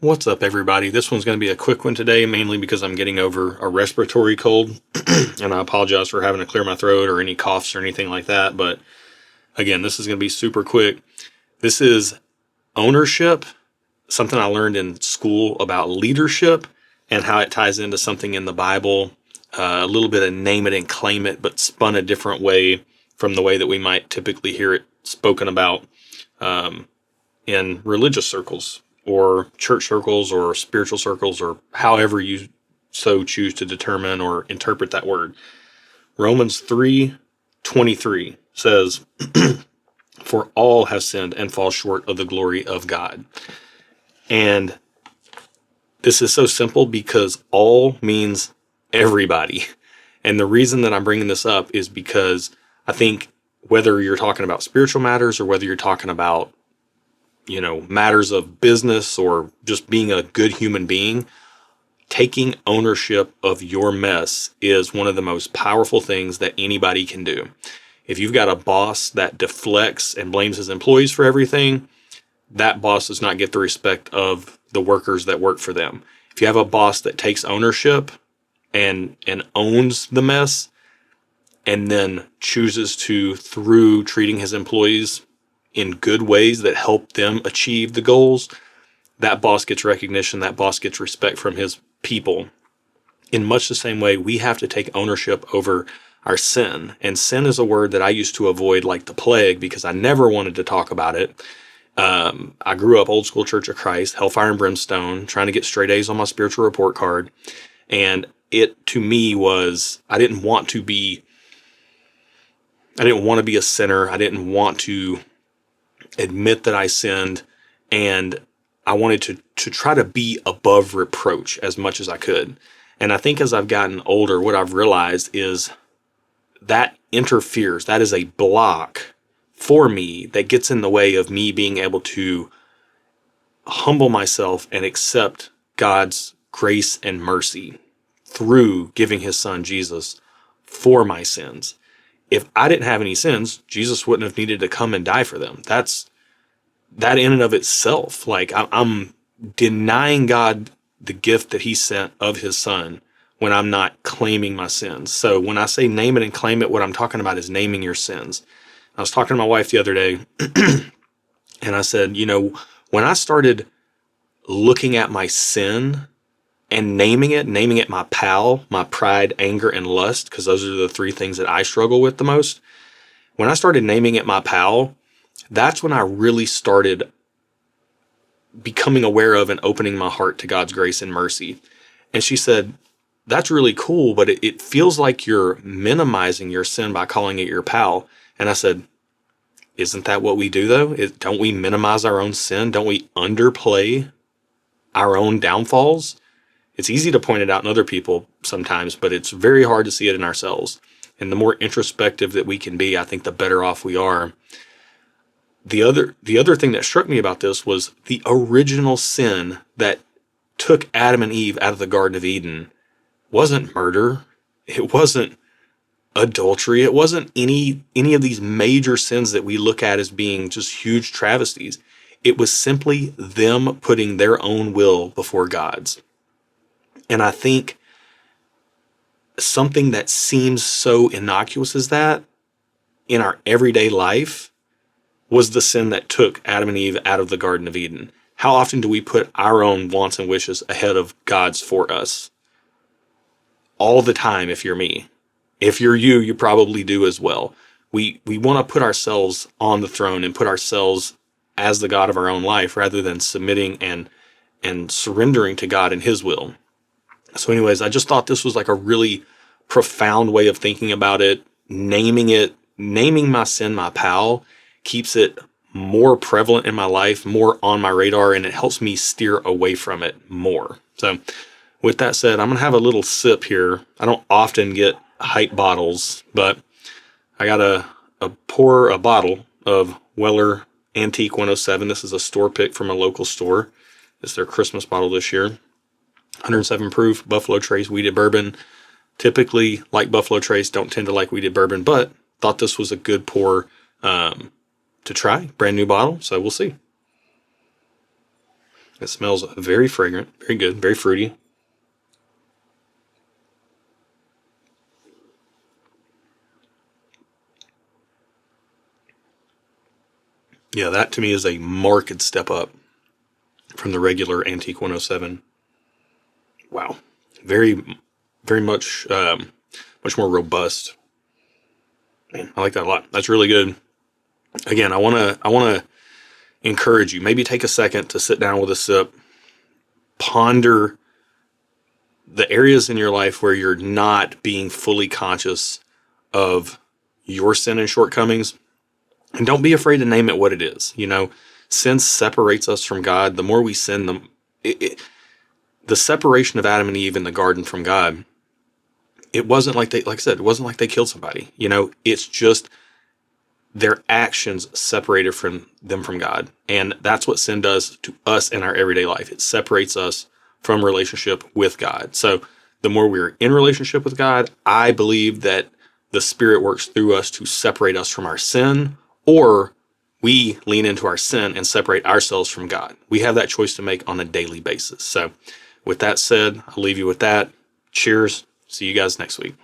What's up, everybody? This one's going to be a quick one today, mainly because I'm getting over a respiratory cold, and I apologize for having to clear my throat or any coughs or anything like that. But again, this is going to be super quick. This is ownership, something I learned in school about leadership and how it ties into something in the Bible, a little bit of name it and claim it, but spun a different way from the way that we might typically hear it spoken about in religious circles, or church circles, or spiritual circles, or however you so choose to determine or interpret that word. Romans 3:23 says, "For all have sinned and fall short of the glory of God." And this is so simple because all means everybody. And the reason that I'm bringing this up is because I think whether you're talking about spiritual matters or whether you're talking about matters of business or just being a good human being, taking ownership of your mess is one of the most powerful things that anybody can do. If you've got a boss that deflects and blames his employees for everything, that boss does not get the respect of the workers that work for them. If you have a boss that takes ownership and owns the mess and then chooses to, through treating his employees in good ways that help them achieve the goals, that boss gets recognition, that boss gets respect from his people. In much the same way, we have to take ownership over our sin. And sin is a word that I used to avoid like the plague because I never wanted to talk about it. I grew up old school Church of Christ, hellfire and brimstone, trying to get straight A's on my spiritual report card. And it, to me, was, I didn't want to be a sinner. I didn't want to admit that I sinned, and I wanted to try to be above reproach as much as I could. And I think as I've gotten older, what I've realized is that interferes. That is a block for me that gets in the way of me being able to humble myself and accept God's grace and mercy through giving his son Jesus for my sins. If I didn't have any sins, Jesus wouldn't have needed to come and die for them. That in and of itself, like I'm denying God the gift that he sent of his son when I'm not claiming my sins. So when I say name it and claim it, what I'm talking about is naming your sins. I was talking to my wife the other day and I said, when I started looking at my sin and naming it my pal, my pride, anger, and lust, because those are the three things that I struggle with the most. When I started naming it my pal, that's when I really started becoming aware of and opening my heart to God's grace and mercy. And she said, that's really cool, but it feels like you're minimizing your sin by calling it your pal. And I said, isn't that what we do though? Don't we minimize our own sin? Don't we underplay our own downfalls? It's easy to point it out in other people sometimes, but it's very hard to see it in ourselves. And the more introspective that we can be, I think the better off we are. The other thing that struck me about this was the original sin that took Adam and Eve out of the Garden of Eden wasn't murder. It wasn't adultery. It wasn't any of these major sins that we look at as being just huge travesties. It was simply them putting their own will before God's. And I think something that seems so innocuous as that in our everyday life was the sin that took Adam and Eve out of the Garden of Eden. How often do we put our own wants and wishes ahead of God's for us? All the time, if you're me. If you're you, you probably do as well. We want to put ourselves on the throne and put ourselves as the God of our own life rather than submitting and surrendering to God and his will. So anyways, I just thought this was like a really profound way of thinking about it. Naming my sin my pal keeps it more prevalent in my life, more on my radar, and it helps me steer away from it more. So with that said, I'm going to have a little sip here. I don't often get hype bottles, but I got a bottle of Weller Antique 107. This is a store pick from a local store. It's their Christmas bottle this year. 107 proof, Buffalo Trace wheated bourbon. Typically, like Buffalo Trace, don't tend to like wheated bourbon, but thought this was a good pour to try. Brand new bottle, so we'll see. It smells very fragrant, very good, very fruity. Yeah, that to me is a marked step up from the regular Antique 107. Wow. Very, very much, much more robust. Man, I like that a lot. That's really good. Again, I want to encourage you. Maybe take a second to sit down with a sip, ponder the areas in your life where you're not being fully conscious of your sin and shortcomings. And don't be afraid to name it what it is. Sin separates us from God. The more we sin, the separation of Adam and Eve in the garden from God, it wasn't like like I said, it wasn't like they killed somebody. It's just their actions separated them from God. And that's what sin does to us in our everyday life. It separates us from relationship with God. So the more we're in relationship with God, I believe that the Spirit works through us to separate us from our sin, or we lean into our sin and separate ourselves from God. We have that choice to make on a daily basis. So with that said, I'll leave you with that. Cheers. See you guys next week.